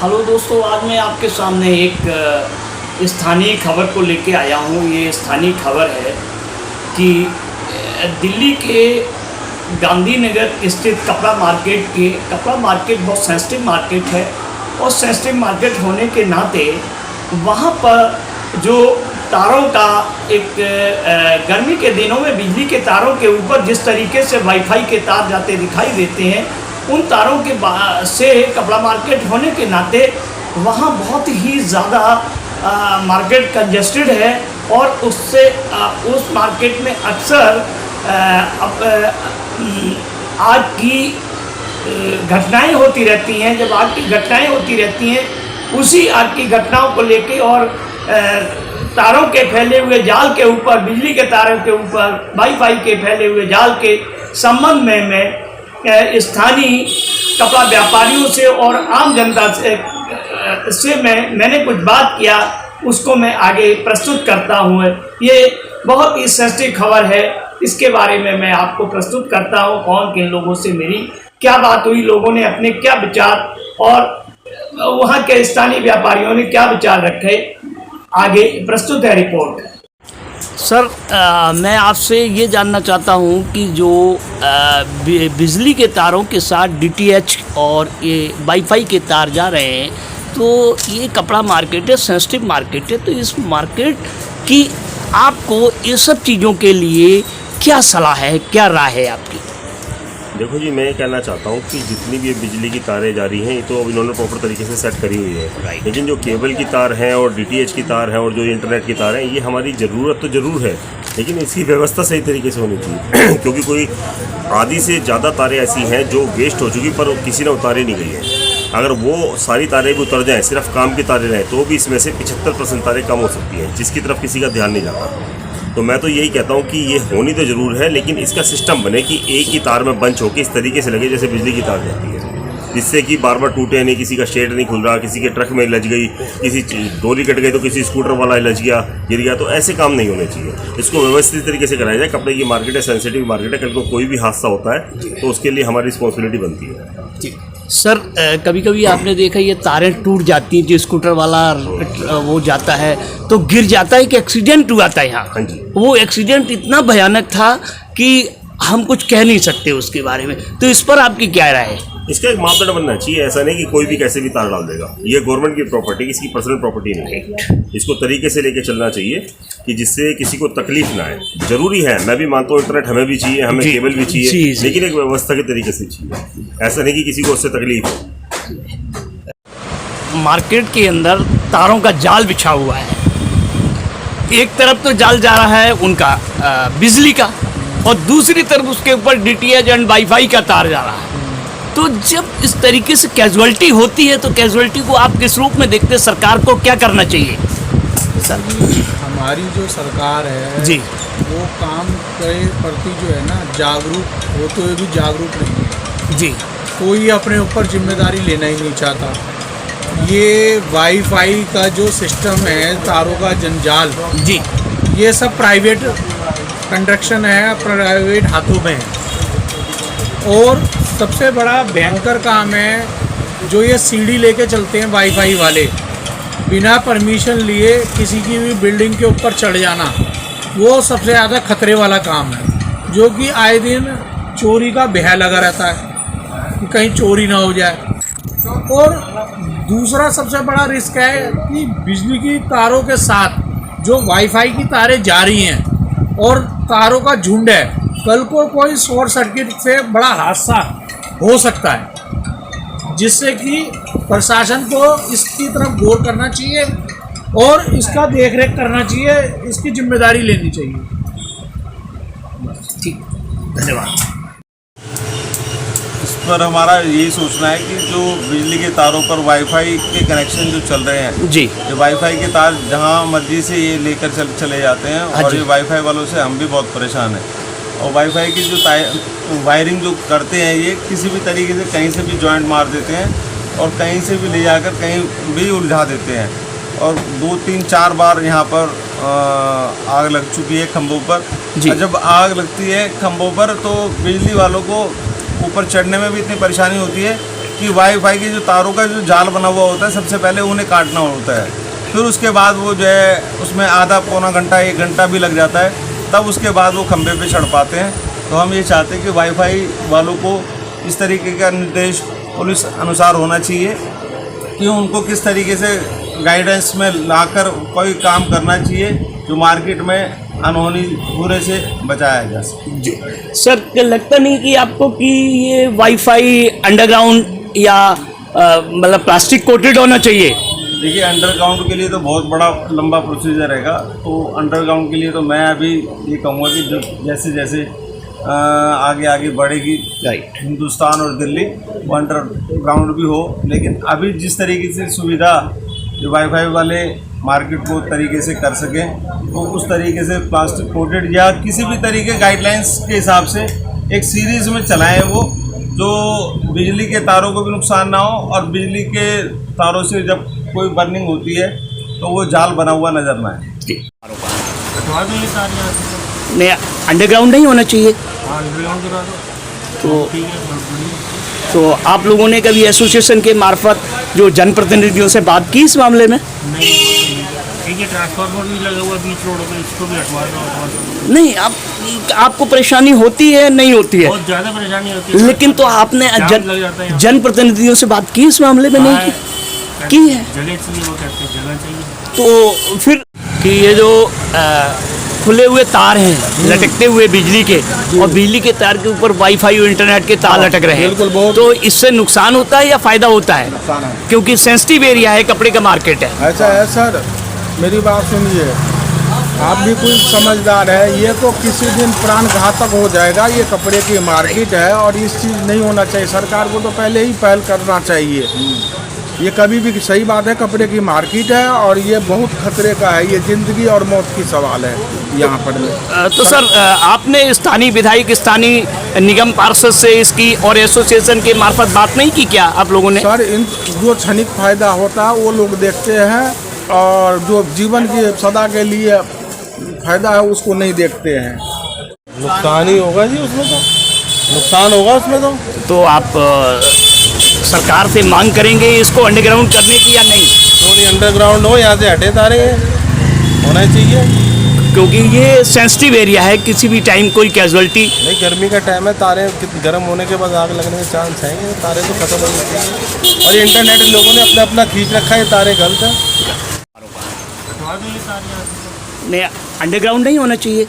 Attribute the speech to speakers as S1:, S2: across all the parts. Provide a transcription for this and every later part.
S1: Hello दोस्तों, आज मैं आपके सामने एक स्थानीय खबर को लेके आया हूँ। ये स्थानीय खबर है कि दिल्ली के गांधीनगर स्थित कपड़ा मार्केट बहुत सेंसिटिव मार्केट है और सेंसिटिव मार्केट होने के नाते वहाँ पर जो तारों का एक गर्मी के दिनों में बिजली के तारों के ऊपर जिस तरीके से वाईफाई के तार जाते दिखाई देते हैं, उन तारों के से कपड़ा मार्केट होने के नाते वहाँ बहुत ही ज़्यादा मार्केट कंजेस्टेड है और उससे उस मार्केट में अक्सर आग की घटनाएं होती रहती हैं। जब आग की घटनाएं होती रहती हैं, उसी आग की घटनाओं को लेके और तारों के फैले हुए जाल के ऊपर, बिजली के तारों के ऊपर वाईफाई के फैले हुए जाल के संबंध में मैं स्थानीय कपड़ा व्यापारियों से और आम जनता से मैंने कुछ बात किया, उसको मैं आगे प्रस्तुत करता हूँ। ये बहुत ही सेंसिटिव खबर है, इसके बारे में मैं आपको प्रस्तुत करता हूँ। कौन किन लोगों से मेरी क्या बात हुई, लोगों ने अपने क्या विचार और वहाँ के स्थानीय व्यापारियों ने क्या विचार रखे, आगे प्रस्तुत है रिपोर्ट। सर, मैं आपसे ये जानना चाहता हूँ कि जो बिजली के तारों के साथ डीटीएच और ये वाईफाई के तार जा रहे हैं, तो ये कपड़ा मार्केट है, सेंसिटिव मार्केट है, तो इस मार्केट की आपको ये सब चीज़ों के लिए क्या सलाह है, क्या राय है आपकी?
S2: देखो जी, मैं ये कहना चाहता हूँ कि जितनी भी बिजली की तारें जा रही हैं, ये तो इन्होंने प्रॉपर तरीके से सेट करी हुई है। लेकिन जो केबल की तार हैं और डीटीएच की तार हैं और जो इंटरनेट की तार हैं, ये हमारी ज़रूरत तो ज़रूर है, लेकिन इसकी व्यवस्था सही तरीके से होनी चाहिए क्योंकि कोई आधी से ज़्यादा तारें ऐसी हैं जो वेस्ट हो चुकी पर किसी ने उतारी नहीं गई है। अगर वो सारी तारें भी उतर जाएँ, सिर्फ काम की तारें रहें, तो भी इसमें से 75% तारें कम हो सकती हैं, जिसकी तरफ किसी का ध्यान नहीं जाता। तो मैं तो यही कहता हूँ कि ये होनी तो ज़रूर है, लेकिन इसका सिस्टम बने कि एक ही तार में बंच होकर इस तरीके से लगे जैसे बिजली की तार जाती है, जिससे कि बार बार टूटे नहीं, किसी का शेड नहीं खुल रहा, किसी के ट्रक में लज गई, किसी डोरी कट गई तो किसी स्कूटर वाला लज गया, गिर गया, तो ऐसे काम नहीं होने चाहिए। इसको व्यवस्थित तरीके से कराया जाए। कपड़े की मार्केट है, सेंसिटिव मार्केट है, कल को कोई भी हादसा होता है तो उसके लिए हमारी रिस्पॉन्सिबिलिटी बनती है।
S1: सर, कभी कभी आपने देखा ये तारें टूट जाती हैं, जो स्कूटर वाला वो जाता है तो गिर जाता है कि एक्सीडेंट हुआ था यहाँ।
S2: हाँ जी।
S1: वो एक्सीडेंट इतना भयानक था कि हम कुछ कह नहीं सकते उसके बारे में, तो इस पर आपकी क्या राय है?
S2: इसका एक मापदंड बनना चाहिए, ऐसा नहीं कि कोई भी कैसे भी तार डाल देगा। ये गवर्नमेंट की प्रॉपर्टी, इसकी पर्सनल प्रॉपर्टी नहीं है। इसको तरीके से लेके चलना चाहिए कि जिससे किसी को तकलीफ ना आए। जरूरी है, मैं भी मानता हूँ इंटरनेट हमें भी चाहिए, हमें केबल भी चाहिए, लेकिन एक व्यवस्था के तरीके से चाहिए, ऐसा नहीं कि किसी को उससे तकलीफ हो।
S1: मार्केट के अंदर तारों का जाल बिछा हुआ है, एक तरफ तो जाल जा रहा है उनका बिजली का और दूसरी तरफ उसके ऊपर डीटीएच एंड वाईफाई का तार जा रहा है। तो जब इस तरीके से कैजुअलिटी होती है, तो कैजुअलिटी को आप किस रूप में देखते हैं? सरकार को क्या करना चाहिए?
S3: सर, हमारी जो सरकार है
S1: जी,
S3: वो काम के प्रति जो है ना जागरूक होते हुए भी जागरूक नहीं है
S1: जी।
S3: कोई अपने ऊपर जिम्मेदारी लेना ही नहीं चाहता। ये वाईफाई का जो सिस्टम है, तारों का जंजाल
S1: जी,
S3: ये सब प्राइवेट कंस्ट्रक्शन है, प्राइवेट हाथों में है। और सबसे बड़ा भयंकर काम है जो ये सीढ़ी लेके चलते हैं वाईफाई वाले, बिना परमिशन लिए किसी की भी बिल्डिंग के ऊपर चढ़ जाना, वो सबसे ज़्यादा खतरे वाला काम है, जो कि आए दिन चोरी का भय लगा रहता है कि कहीं चोरी ना हो जाए। और दूसरा सबसे बड़ा रिस्क है कि बिजली की तारों के साथ जो वाईफाई की तारें जा रही हैं और तारों का झुंड है, कल को कोई शॉर्ट सर्किट से बड़ा हादसा हो सकता है, जिससे कि प्रशासन को इसकी तरफ गौर करना चाहिए और इसका देखरेख करना चाहिए, इसकी जिम्मेदारी लेनी चाहिए।
S1: ठीक, धन्यवाद।
S4: इस पर हमारा यही सोचना है कि जो बिजली के तारों पर वाईफाई के कनेक्शन जो चल रहे हैं
S1: जी,
S4: ये वाईफाई के तार जहां मर्जी से ये लेकर चले जाते हैं और ये वाईफाई वालों से हम भी बहुत परेशान हैं। और वाईफाई की जो वायरिंग जो करते हैं, ये किसी भी तरीके से कहीं से भी जॉइंट मार देते हैं और कहीं से भी ले जाकर कहीं भी उलझा देते हैं। और 2, 3, 4 बार यहाँ पर आग लग चुकी है खंभों पर। जब आग लगती है खंभों पर तो बिजली वालों को ऊपर चढ़ने में भी इतनी परेशानी होती है कि वाईफाई के जो तारों का जो जाल बना हुआ होता है सबसे पहले उन्हें काटना होता है, फिर उसके बाद वो जो है उसमें आधा पौना घंटा 1 घंटा भी लग जाता है, तब उसके बाद वो खंभे पे चढ़ पाते हैं। तो हम ये चाहते हैं कि वाईफाई वालों को इस तरीके का निर्देश पुलिस अनुसार होना चाहिए कि उनको किस तरीके से गाइडेंस में लाकर कोई काम करना चाहिए जो मार्केट में अनहोनी बुरे से बचाया जा सके।
S1: जी सर, क्या लगता नहीं कि आपको कि ये वाईफाई अंडरग्राउंड या मतलब प्लास्टिक कोटेड होना चाहिए?
S4: देखिए, अंडरग्राउंड के लिए तो बहुत बड़ा लंबा प्रोसीजर रहेगा, तो अंडरग्राउंड के लिए तो मैं अभी ये कहूँगा कि जो जैसे जैसे आगे आगे बढ़ेगी हिंदुस्तान और दिल्ली, वो अंडरग्राउंड भी हो, लेकिन अभी जिस तरीके से सुविधा जो वाईफाई वाले मार्केट को तरीके से कर सकें, तो उस तरीके से प्लास्टिक कोटेड या किसी भी तरीके गाइडलाइंस के हिसाब से एक सीरीज़ में चलाएं वो, जो बिजली के तारों को भी नुकसान ना हो और बिजली के तारों से जब कोई बर्निंग होती है तो वो जाल बना हुआ नज़र ना आए।
S1: नहीं, अंडरग्राउंड नहीं होना चाहिए। तो आप लोगों ने कभी एसोसिएशन के मार्फत जो जनप्रतिनिधियों से बात की इस मामले में?
S5: ये ट्रांसफार्मर भी लगा हुआ बीच रोड पे, इसको भी हटवा दो।
S1: नहीं, आपको परेशानी होती है नहीं होती है?
S5: बहुत ज़्यादा परेशानी होती है।
S1: लेकिन तो आपने जनप्रतिनिधियों से बात की इस मामले में? नहीं की है।
S5: जगह चाहिए, वो कहते हैं जगह चाहिए।
S1: तो फिर कि ये जो खुले हुए तार हैं लटकते हुए बिजली के, और बिजली के तार के ऊपर वाईफाई और इंटरनेट के तार लटक रहे हैं, तो इससे नुकसान होता है या फायदा होता है? क्योंकि सेंसिटिव एरिया है, कपड़े का मार्केट है।
S3: ऐसा है सर, मेरी बात सुनिए, आप भी कोई समझदार है, ये तो किसी दिन प्राण घातक हो जाएगा। ये कपड़े की मार्केट है और इस चीज़ नहीं होना चाहिए। सरकार को तो पहले ही पहल करना चाहिए। ये कभी भी सही बात है, कपड़े की मार्केट है और ये बहुत खतरे का है, ये जिंदगी और मौत की सवाल है यहाँ पर।
S1: तो सर, आपने स्थानीय विधायक, स्थानीय निगम पार्षद से इसकी और एसोसिएशन के मार्फत बात नहीं की क्या आप लोगों ने?
S3: सर, इन जो क्षणिक फायदा होता है वो लोग देखते हैं, और जो जीवन की सदा के लिए फायदा है उसको नहीं देखते हैं।
S4: नुकसान ही होगा जी, उसमें तो नुकसान होगा उसमें तो
S1: आप सरकार से मांग करेंगे इसको अंडरग्राउंड करने की या नहीं?
S4: थोड़ी अंडरग्राउंड हो, यहाँ से हटे तारे होना चाहिए,
S1: क्योंकि ये सेंसिटिव एरिया है, किसी भी टाइम कोई कैजुअलिटी।
S4: नहीं, गर्मी का टाइम है, तारे गर्म होने के बाद आग लगने के चांस हैं, तारे तो खत्म होने चाहिए। और इंटरनेट लोगों ने अपना अपना खींच रखा है, तारे गलत है।
S1: नहीं, अंडरग्राउंड नहीं होना चाहिए।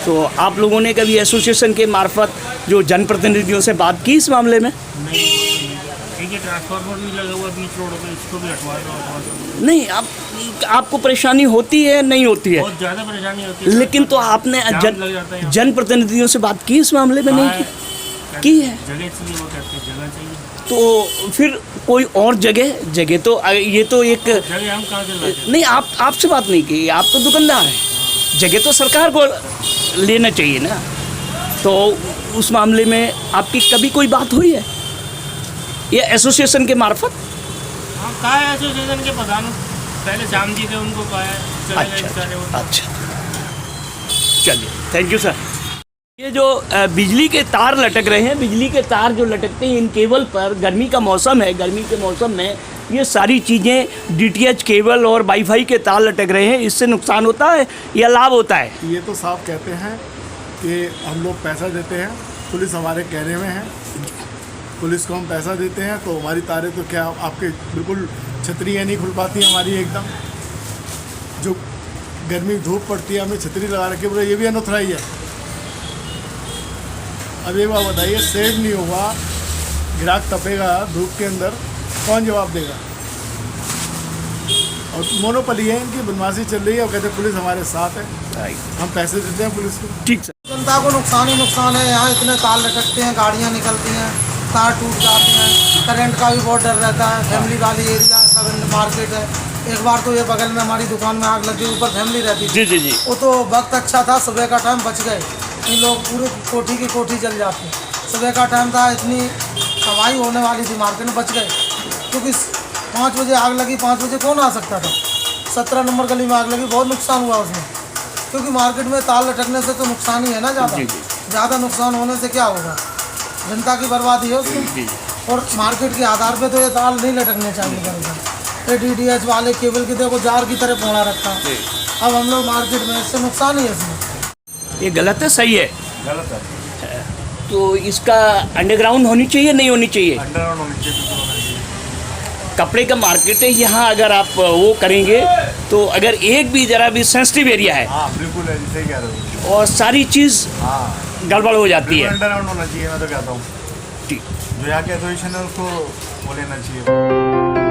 S1: तो आप लोगों ने कभी एसोसिएशन के मार्फत जो जनप्रतिनिधियों से बात की इस मामले में?
S5: ये ट्रांसफार्मर भी लगा हुआ बीच रोड पे, इसको भी हटवा दो।
S1: नहीं, आपको परेशानी होती है नहीं होती है?
S5: बहुत ज़्यादा परेशानी होती है।
S1: लेकिन तो आपने जनप्रतिनिधियों से बात की इस मामले में? नहीं की है।
S5: जगह चाहिए, वो कहते हैं जगह चाहिए।
S1: तो फिर कोई और जगह तो ये तो एक
S5: जगह हम कहाँ से लाएं?
S1: नहीं, आपसे बात नहीं की, आप तो दुकानदार हैं, जगह तो सरकार को लेना चाहिए ना। तो उस मामले में आपकी कभी कोई बात हुई है या एसोसिएशन के मार्फत?
S5: हाँ, कहा है एसोसिएशन के प्रधान, पहले श्याम जी थे, उनको कहा है।
S1: अच्छा, चलिए, थैंक यू सर। ये जो बिजली के तार लटक रहे हैं, बिजली के तार जो लटकते हैं इन केबल पर, गर्मी का मौसम है, गर्मी के मौसम में ये सारी चीज़ें डीटीएच केबल और वाईफाई के तार लटक रहे हैं, इससे नुकसान होता है या लाभ होता है?
S6: ये तो साफ कहते हैं कि हम लोग पैसा देते हैं, पुलिस हमारे कहने में है, पुलिस को हम पैसा देते हैं तो हमारी तारें तो क्या आपके बिल्कुल छतरियाँ नहीं खुल पाती हमारी एकदम। जो गर्मी धूप पड़ती है, हमें छतरी लगा रखी है, ये भी अनऑथराइज है। अब एक बात बताइए, सेव नहीं होगा, ग्राहक तपेगा धूप के अंदर, कौन जवाब देगा? और मोनोपोली है, इनकी बदमाशी चल रही है, और कहते हैं पुलिस हमारे साथ है, हम पैसे देते हैं पुलिस को।
S1: ठीक सर।
S7: जनता को नुकसान ही नुकसान है। यहाँ इतने तार लटकते हैं, गाड़ियाँ निकलती हैं, तार टूट जाते हैं, करंट का भी बहुत डर रहता है। फैमिली वाली एरिया मार्केट है। एक बार तो ये बगल में हमारी दुकान में आग लगी, ऊपर फैमिली रहती थी।
S1: जी।
S7: वो तो वक्त अच्छा था, सुबह का टाइम बच गए, इन लोग पूरे कोठी की कोठी जल जाती। सुबह का टाइम था, इतनी तबाही होने वाली थी, मार्केट में बच गए, क्योंकि 5 बजे आग लगी। 5 बजे कौन आ सकता था? 17 नंबर गली में आग लगी, बहुत नुकसान हुआ उसमें, क्योंकि मार्केट में तार लटकने से तो नुकसान ही है ना। ज़्यादा नुकसान होने से क्या होगा? जनता की बर्बादी है उसमें। और मार्केट के आधार पे तो ये तार नहीं लटकने चाहिए इधर उधर। ये DTH वाले केबल की देखो जार की तरह फोड़ा रखा है। अब हम लोग मार्केट में, इससे नुकसान ही है इसमें।
S1: ये गलत है सही है?
S8: गलत है।
S1: तो इसका अंडरग्राउंड होनी चाहिए नहीं होनी चाहिए?
S8: अंडरग्राउंड होनी चाहिए, बिल्कुल होनी चाहिए।
S1: कपड़े का मार्केट है यहाँ, अगर आप वो करेंगे तो अगर एक भी ज़रा भी सेंसिटिव एरिया है
S8: हाँ बिल्कुल है, सही कह रहे हो।
S1: और सारी चीज़
S8: हाँ
S1: गड़बड़ हो जाती है।
S8: अंडरग्राउंड होना चाहिए, मैं तो कहता हूँ।
S1: ठीक।
S8: जो यहाँ के एसोसिएशन है उसको वो लेना चाहिए।